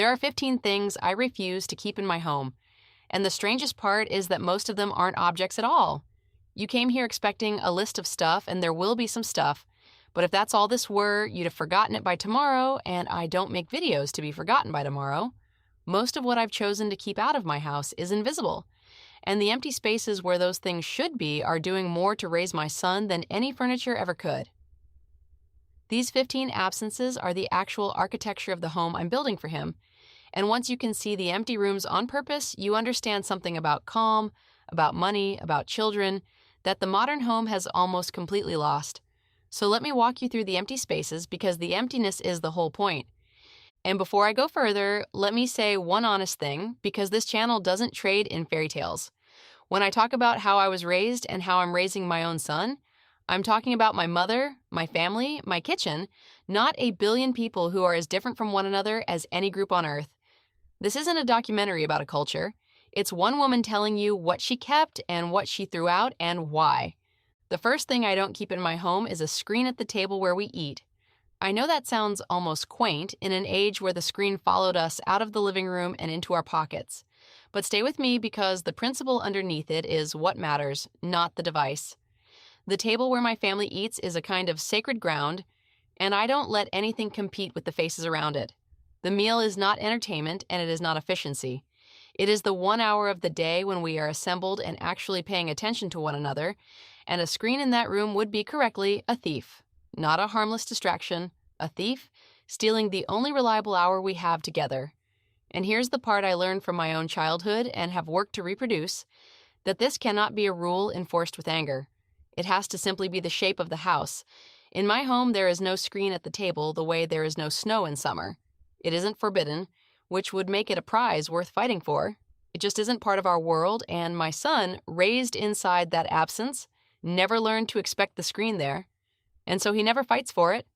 There are 15 things I refuse to keep in my home, and the strangest part is that most of them aren't objects at all. You came here expecting a list of stuff, and there will be some stuff, but if that's all this were, you'd have forgotten it by tomorrow, and I don't make videos to be forgotten by tomorrow. Most of what I've chosen to keep out of my house is invisible, and the empty spaces where those things should be are doing more to raise my son than any furniture ever could. These 15 absences are the actual architecture of the home I'm building for him, and once you can see the empty rooms on purpose, you understand something about calm, about money, about children, that the modern home has almost completely lost. So let me walk you through the empty spaces because the emptiness is the whole point. And before I go further, let me say one honest thing, because this channel doesn't trade in fairy tales. When I talk about how I was raised and how I'm raising my own son, I'm talking about my mother, my family, my kitchen, not a billion people who are as different from one another as any group on earth. This isn't a documentary about a culture. It's one woman telling you what she kept and what she threw out and why. The first thing I don't keep in my home is a screen at the table where we eat. I know that sounds almost quaint in an age where the screen followed us out of the living room and into our pockets. But stay with me because the principle underneath it is what matters, not the device. The table where my family eats is a kind of sacred ground, and I don't let anything compete with the faces around it. The meal is not entertainment, and it is not efficiency. It is the 1 hour of the day when we are assembled and actually paying attention to one another, and a screen in that room would be correctly a thief, not a harmless distraction, a thief, stealing the only reliable hour we have together. And here's the part I learned from my own childhood and have worked to reproduce, that this cannot be a rule enforced with anger. It has to simply be the shape of the house. In my home, there is no screen at the table the way there is no snow in summer. It isn't forbidden, which would make it a prize worth fighting for. It just isn't part of our world, and my son, raised inside that absence, never learned to expect the screen there, and so he never fights for it.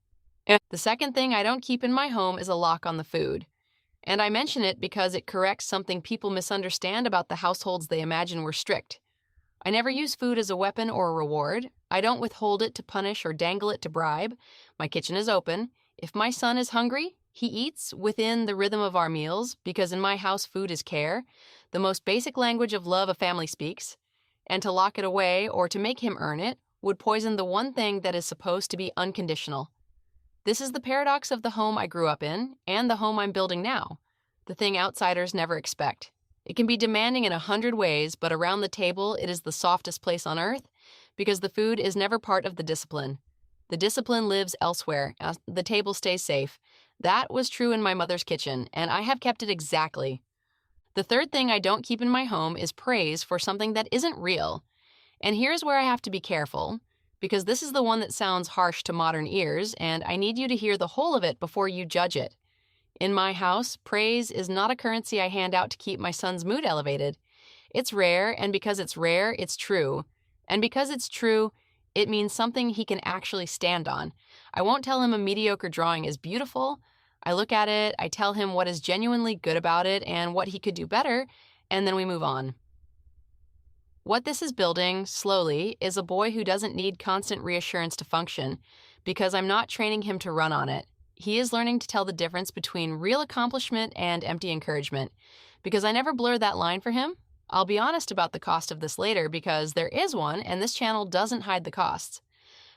The second thing I don't keep in my home is a lock on the food. And I mention it because it corrects something people misunderstand about the households they imagine were strict. I never use food as a weapon or a reward. I don't withhold it to punish or dangle it to bribe. My kitchen is open. If my son is hungry, he eats within the rhythm of our meals, because in my house food is care, the most basic language of love a family speaks, and to lock it away or to make him earn it would poison the one thing that is supposed to be unconditional. This is the paradox of the home I grew up in and the home I'm building now, the thing outsiders never expect. It can be demanding in 100 ways, but around the table it is the softest place on earth because the food is never part of the discipline. The discipline lives elsewhere. The table stays safe. That was true in my mother's kitchen, and I have kept it exactly. The third thing I don't keep in my home is praise for something that isn't real. And here's where I have to be careful, because this is the one that sounds harsh to modern ears, and I need you to hear the whole of it before you judge it. In my house, praise is not a currency I hand out to keep my son's mood elevated. It's rare, and because it's rare, it's true. And because it's true, it means something he can actually stand on. I won't tell him a mediocre drawing is beautiful. I look at it, I tell him what is genuinely good about it and what he could do better, and then we move on. What this is building, slowly, is a boy who doesn't need constant reassurance to function, because I'm not training him to run on it. He is learning to tell the difference between real accomplishment and empty encouragement, because I never blur that line for him. I'll be honest about the cost of this later because there is one, and this channel doesn't hide the costs.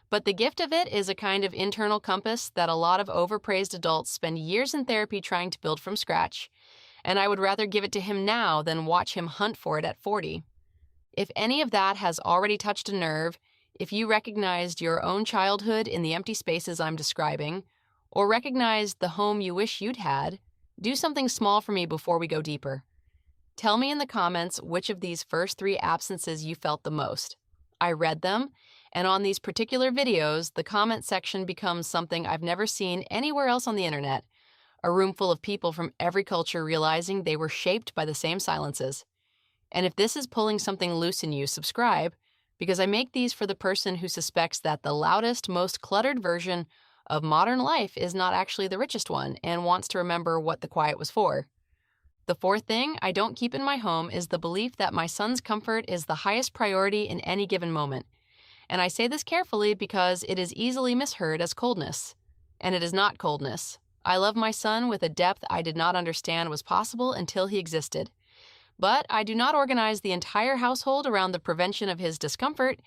But the gift of it is a kind of internal compass that a lot of overpraised adults spend years in therapy trying to build from scratch, and I would rather give it to him now than watch him hunt for it at 40. If any of that has already touched a nerve, if you recognized your own childhood in the empty spaces I'm describing, or recognized the home you wish you'd had, do something small for me before we go deeper. Tell me in the comments which of these first 3 absences you felt the most. I read them, and on these particular videos, the comment section becomes something I've never seen anywhere else on the internet, a room full of people from every culture realizing they were shaped by the same silences. And if this is pulling something loose in you, subscribe, because I make these for the person who suspects that the loudest, most cluttered version of modern life is not actually the richest one and wants to remember what the quiet was for. The fourth thing I don't keep in my home is the belief that my son's comfort is the highest priority in any given moment. And I say this carefully because it is easily misheard as coldness. And it is not coldness. I love my son with a depth I did not understand was possible until he existed. But I do not organize the entire household around the prevention of his discomfort,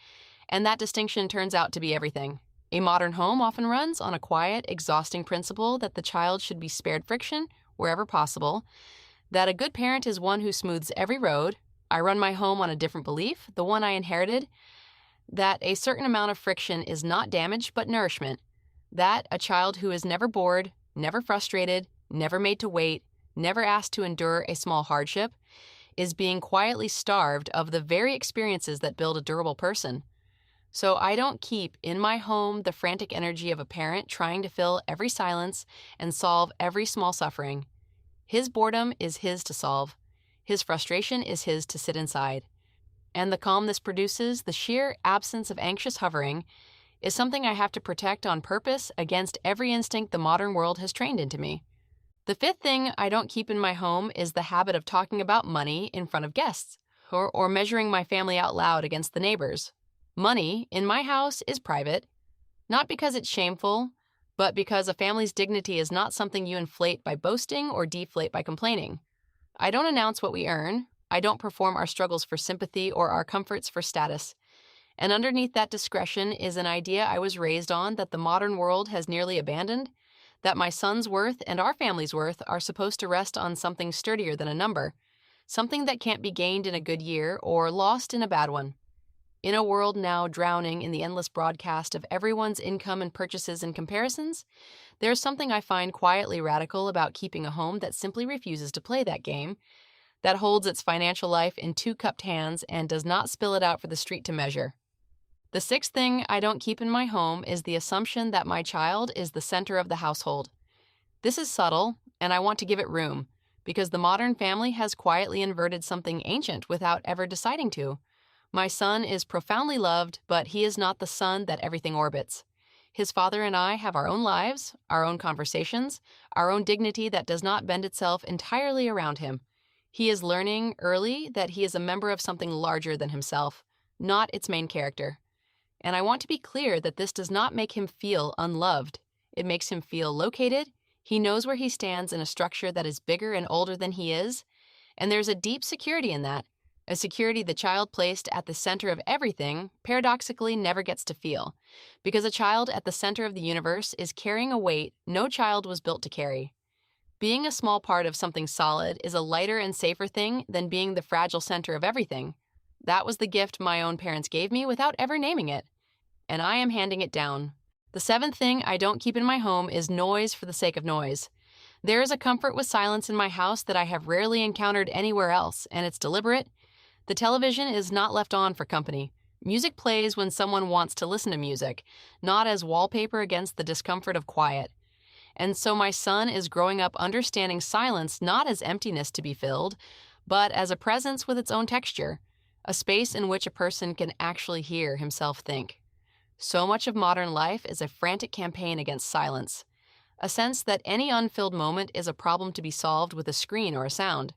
and that distinction turns out to be everything. A modern home often runs on a quiet, exhausting principle that the child should be spared friction wherever possible, that a good parent is one who smooths every road. I run my home on a different belief, the one I inherited, that a certain amount of friction is not damage but nourishment, that a child who is never bored, never frustrated, never made to wait, never asked to endure a small hardship, is being quietly starved of the very experiences that build a durable person. So I don't keep in my home the frantic energy of a parent trying to fill every silence and solve every small suffering. His boredom is his to solve. His frustration is his to sit inside. And the calm this produces, the sheer absence of anxious hovering, is something I have to protect on purpose against every instinct the modern world has trained into me. The fifth thing I don't keep in my home is the habit of talking about money in front of guests, or measuring my family out loud against the neighbors. Money in my house is private, not because it's shameful, but because a family's dignity is not something you inflate by boasting or deflate by complaining. I don't announce what we earn. I don't perform our struggles for sympathy or our comforts for status. And underneath that discretion is an idea I was raised on that the modern world has nearly abandoned, that my son's worth and our family's worth are supposed to rest on something sturdier than a number, something that can't be gained in a good year or lost in a bad one. In a world now drowning in the endless broadcast of everyone's income and purchases and comparisons, there's something I find quietly radical about keeping a home that simply refuses to play that game, that holds its financial life in two cupped hands and does not spill it out for the street to measure. The sixth thing I don't keep in my home is the assumption that my child is the center of the household. This is subtle, and I want to give it room, because the modern family has quietly inverted something ancient without ever deciding to. My son is profoundly loved, but he is not the sun that everything orbits. His father and I have our own lives, our own conversations, our own dignity that does not bend itself entirely around him. He is learning early that he is a member of something larger than himself, not its main character. And I want to be clear that this does not make him feel unloved. It makes him feel located. He knows where he stands in a structure that is bigger and older than he is, and there's a deep security in that. A security the child placed at the center of everything paradoxically never gets to feel, because a child at the center of the universe is carrying a weight no child was built to carry. Being a small part of something solid is a lighter and safer thing than being the fragile center of everything. That was the gift my own parents gave me without ever naming it, and I am handing it down. The seventh thing I don't keep in my home is noise for the sake of noise. There is a comfort with silence in my house that I have rarely encountered anywhere else, and it's deliberate. The television is not left on for company. Music plays when someone wants to listen to music, not as wallpaper against the discomfort of quiet. And so my son is growing up understanding silence not as emptiness to be filled, but as a presence with its own texture, a space in which a person can actually hear himself think. So much of modern life is a frantic campaign against silence, a sense that any unfilled moment is a problem to be solved with a screen or a sound.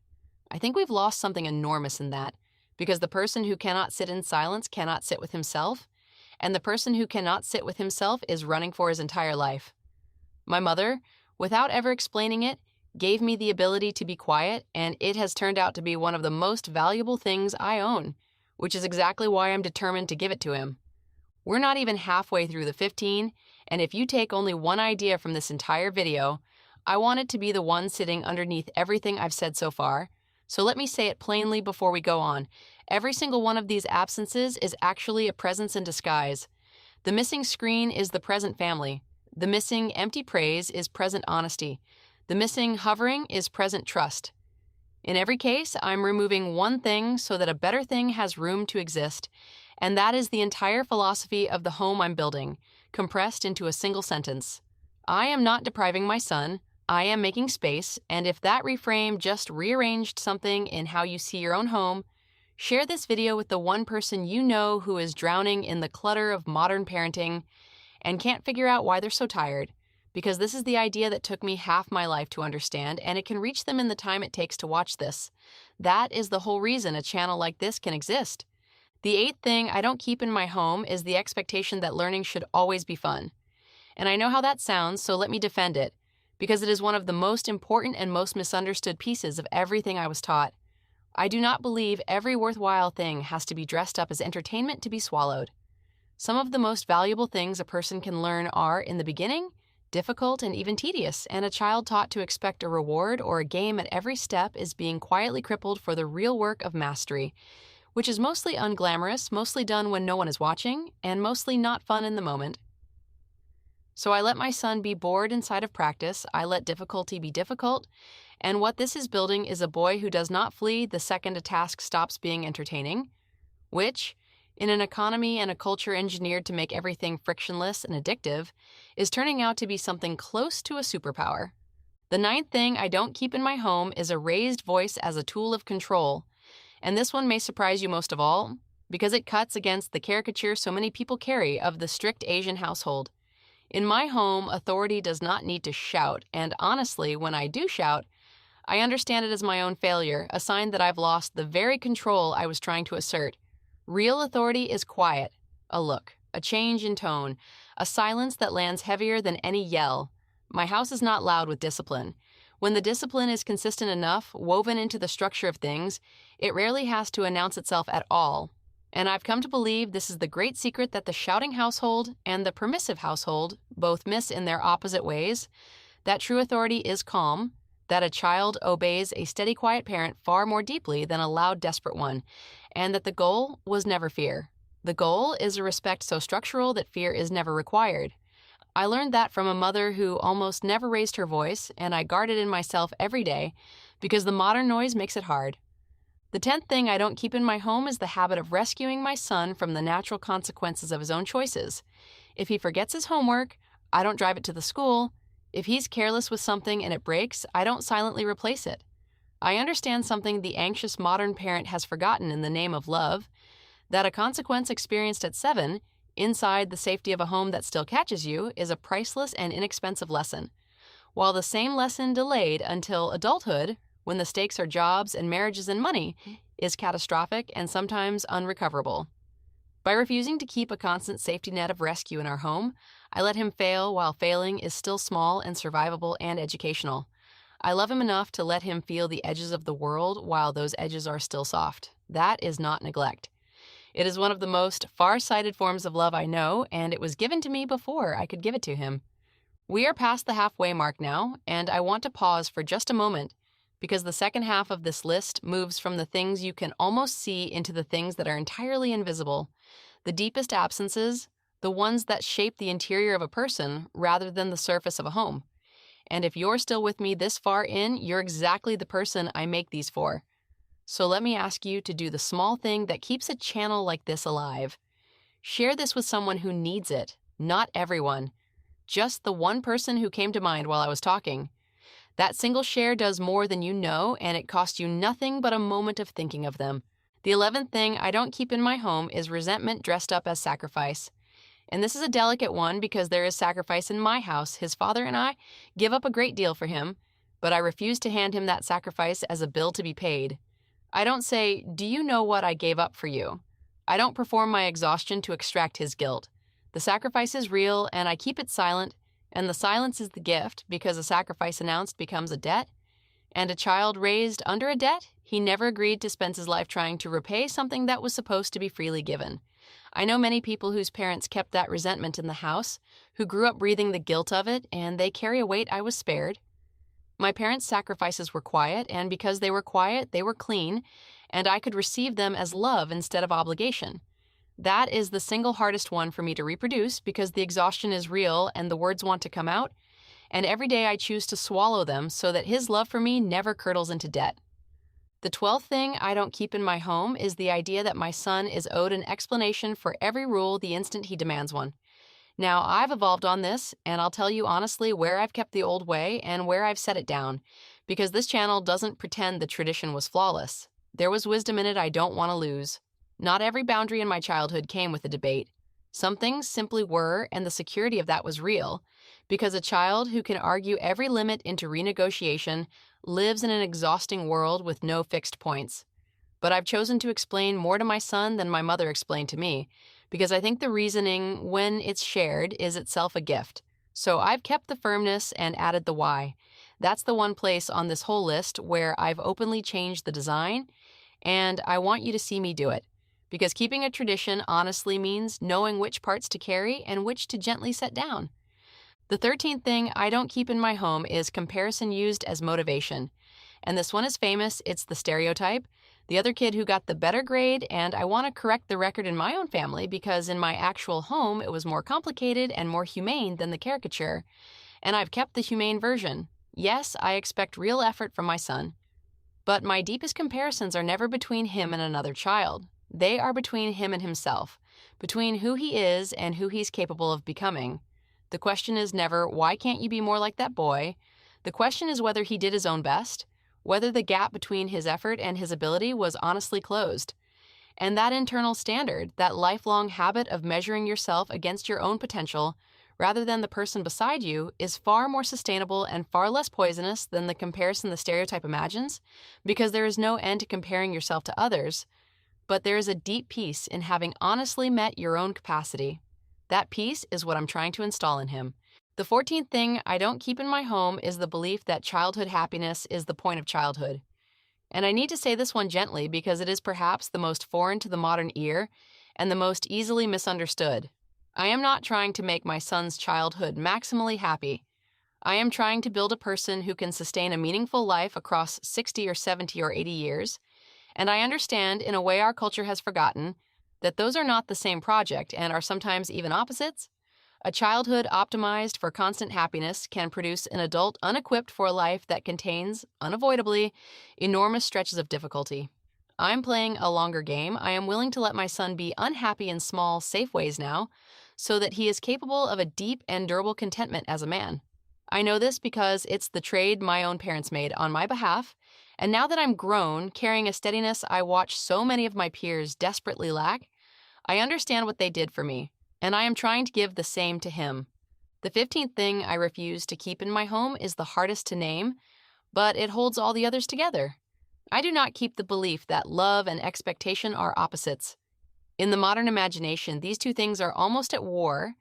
I think we've lost something enormous in that, because the person who cannot sit in silence cannot sit with himself, and the person who cannot sit with himself is running for his entire life. My mother, without ever explaining it, gave me the ability to be quiet, and it has turned out to be one of the most valuable things I own, which is exactly why I'm determined to give it to him. We're not even halfway through the 15, and if you take only one idea from this entire video, I want it to be the one sitting underneath everything I've said so far. So let me say it plainly before we go on. Every single one of these absences is actually a presence in disguise. The missing screen is the present family. The missing empty praise is present honesty. The missing hovering is present trust. In every case, I'm removing one thing so that a better thing has room to exist, and that is the entire philosophy of the home I'm building, compressed into a single sentence. I am not depriving my son. I am making space, and if that reframe just rearranged something in how you see your own home, share this video with the one person you know who is drowning in the clutter of modern parenting and can't figure out why they're so tired, because this is the idea that took me half my life to understand, and it can reach them in the time it takes to watch this. That is the whole reason a channel like this can exist. The eighth thing I don't keep in my home is the expectation that learning should always be fun. And I know how that sounds, so let me defend it. because it is one of the most important and most misunderstood pieces of everything I was taught. I do not believe every worthwhile thing has to be dressed up as entertainment to be swallowed. Some of the most valuable things a person can learn are, in the beginning, difficult and even tedious, and a child taught to expect a reward or a game at every step is being quietly crippled for the real work of mastery, which is mostly unglamorous, mostly done when no one is watching, and mostly not fun in the moment. So I let my son be bored inside of practice, I let difficulty be difficult, and what this is building is a boy who does not flee the second a task stops being entertaining, which, in an economy and a culture engineered to make everything frictionless and addictive, is turning out to be something close to a superpower. The ninth thing I don't keep in my home is a raised voice as a tool of control, and this one may surprise you most of all, because it cuts against the caricature so many people carry of the strict Asian household. In my home, authority does not need to shout, and honestly, when I do shout, I understand it as my own failure, a sign that I've lost the very control I was trying to assert. Real authority is quiet, a look, a change in tone, a silence that lands heavier than any yell. My house is not loud with discipline. When the discipline is consistent enough, woven into the structure of things, it rarely has to announce itself at all. And I've come to believe this is the great secret that the shouting household and the permissive household both miss in their opposite ways, that true authority is calm, that a child obeys a steady, quiet parent far more deeply than a loud, desperate one, and that the goal was never fear. The goal is a respect so structural that fear is never required. I learned that from a mother who almost never raised her voice, and I guard it in myself every day because the modern noise makes it hard. The 10th thing I don't keep in my home is the habit of rescuing my son from the natural consequences of his own choices. If he forgets his homework, I don't drive it to the school. If he's careless with something and it breaks, I don't silently replace it. I understand something the anxious modern parent has forgotten in the name of love, that a consequence experienced at 7, inside the safety of a home that still catches you, is a priceless and inexpensive lesson, while the same lesson delayed until adulthood, when the stakes are jobs and marriages and money, is catastrophic and sometimes unrecoverable. By refusing to keep a constant safety net of rescue in our home, I let him fail while failing is still small and survivable and educational. I love him enough to let him feel the edges of the world while those edges are still soft. That is not neglect. It is one of the most far-sighted forms of love I know, and it was given to me before I could give it to him. We are past the halfway mark now, and I want to pause for just a moment because the second half of this list moves from the things you can almost see into the things that are entirely invisible, the deepest absences, the ones that shape the interior of a person rather than the surface of a home. And if you're still with me this far in, you're exactly the person I make these for. So let me ask you to do the small thing that keeps a channel like this alive. Share this with someone who needs it, not everyone. Just the one person who came to mind while I was talking. That single share does more than you know, and it costs you nothing but a moment of thinking of them. The 11th thing I don't keep in my home is resentment dressed up as sacrifice. And this is a delicate one because there is sacrifice in my house. His father and I give up a great deal for him, but I refuse to hand him that sacrifice as a bill to be paid. I don't say, "Do you know what I gave up for you?" I don't perform my exhaustion to extract his guilt. The sacrifice is real, and I keep it silent, and the silence is the gift because a sacrifice announced becomes a debt. And a child raised under a debt, he never agreed to spend his life trying to repay something that was supposed to be freely given. I know many people whose parents kept that resentment in the house, who grew up breathing the guilt of it, and they carry a weight I was spared. My parents' sacrifices were quiet, and because they were quiet, they were clean, and I could receive them as love instead of obligation. That is the single hardest one for me to reproduce because the exhaustion is real and the words want to come out, and every day I choose to swallow them so that his love for me never curdles into debt. The 12th thing I don't keep in my home is the idea that my son is owed an explanation for every rule the instant he demands one. Now, I've evolved on this, and I'll tell you honestly where I've kept the old way and where I've set it down, because this channel doesn't pretend the tradition was flawless. There was wisdom in it I don't want to lose. Not every boundary in my childhood came with a debate. Some things simply were, and the security of that was real, because a child who can argue every limit into renegotiation lives in an exhausting world with no fixed points. But I've chosen to explain more to my son than my mother explained to me, because I think the reasoning, when it's shared, is itself a gift. So I've kept the firmness and added the why. That's the one place on this whole list where I've openly changed the design, and I want you to see me do it. Because keeping a tradition honestly means knowing which parts to carry and which to gently set down. The 13th thing I don't keep in my home is comparison used as motivation. And this one is famous. It's the stereotype. The other kid who got the better grade, and I want to correct the record in my own family because in my actual home it was more complicated and more humane than the caricature. And I've kept the humane version. Yes, I expect real effort from my son. But my deepest comparisons are never between him and another child. They are between him and himself, between who he is and who he's capable of becoming. The question is never, why can't you be more like that boy? The question is whether he did his own best, whether the gap between his effort and his ability was honestly closed. And that internal standard, that lifelong habit of measuring yourself against your own potential, rather than the person beside you, is far more sustainable and far less poisonous than the comparison the stereotype imagines, because there is no end to comparing yourself to others. But there is a deep peace in having honestly met your own capacity. That peace is what I'm trying to install in him. The 14th thing I don't keep in my home is the belief that childhood happiness is the point of childhood. And I need to say this one gently because it is perhaps the most foreign to the modern ear and the most easily misunderstood. I am not trying to make my son's childhood maximally happy. I am trying to build a person who can sustain a meaningful life across 60 or 70 or 80 years. And I understand, in a way our culture has forgotten, that those are not the same project and are sometimes even opposites. A childhood optimized for constant happiness can produce an adult unequipped for a life that contains, unavoidably, enormous stretches of difficulty. I'm playing a longer game. I am willing to let my son be unhappy in small, safe ways now, so that he is capable of a deep and durable contentment as a man. I know this because it's the trade my own parents made on my behalf, and now that I'm grown, carrying a steadiness I watch so many of my peers desperately lack, I understand what they did for me, and I am trying to give the same to him. The 15th thing I refuse to keep in my home is the hardest to name, but it holds all the others together. I do not keep the belief that love and expectation are opposites. In the modern imagination, these two things are almost at war,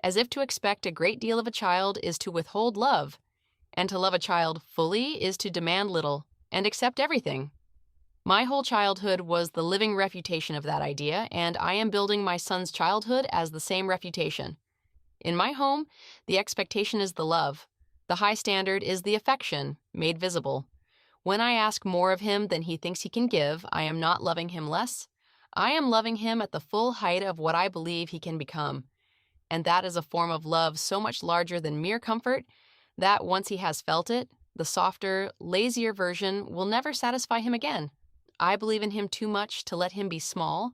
as if to expect a great deal of a child is to withhold love, and to love a child fully is to demand little and accept everything. My whole childhood was the living refutation of that idea, and I am building my son's childhood as the same refutation. In my home, the expectation is the love. The high standard is the affection, made visible. When I ask more of him than he thinks he can give, I am not loving him less. I am loving him at the full height of what I believe he can become. And that is a form of love so much larger than mere comfort that once he has felt it, the softer, lazier version will never satisfy him again. I believe in him too much to let him be small,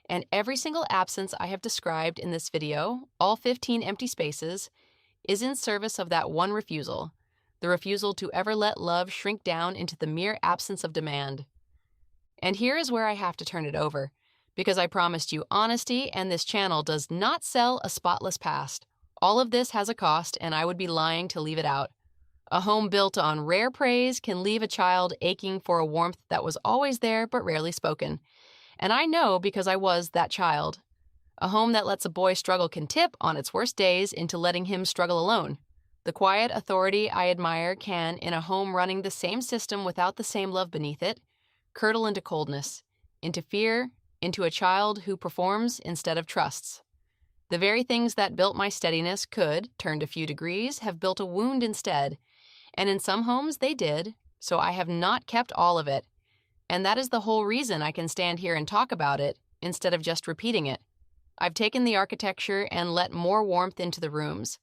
and every single absence I have described in this video, all 15 empty spaces, is in service of that one refusal, the refusal to ever let love shrink down into the mere absence of demand. And here is where I have to turn it over, because I promised you honesty, and this channel does not sell a spotless past. All of this has a cost, and I would be lying to leave it out. A home built on rare praise can leave a child aching for a warmth that was always there but rarely spoken. And I know because I was that child. A home that lets a boy struggle can tip on its worst days into letting him struggle alone. The quiet authority I admire can, in a home running the same system without the same love beneath it, curdle into coldness, into fear, into a child who performs instead of trusts. The very things that built my steadiness could, turned a few degrees, have built a wound instead. And in some homes they did, so I have not kept all of it. And that is the whole reason I can stand here and talk about it, instead of just repeating it. I've taken the architecture and let more warmth into the rooms.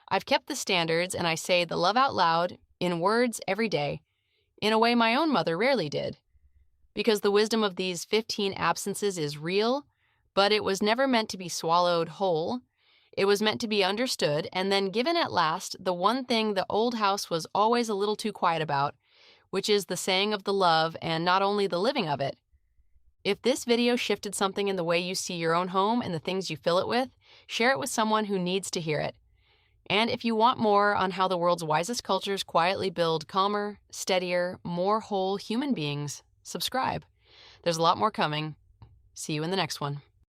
I've kept the standards, and I say the love out loud, in words every day, in a way my own mother rarely did. Because the wisdom of these 15 absences is real, but it was never meant to be swallowed whole. It was meant to be understood and then given at last the one thing the old house was always a little too quiet about, which is the saying of the love and not only the living of it. If this video shifted something in the way you see your own home and the things you fill it with, share it with someone who needs to hear it. And if you want more on how the world's wisest cultures quietly build calmer, steadier, more whole human beings, subscribe. There's a lot more coming. See you in the next one.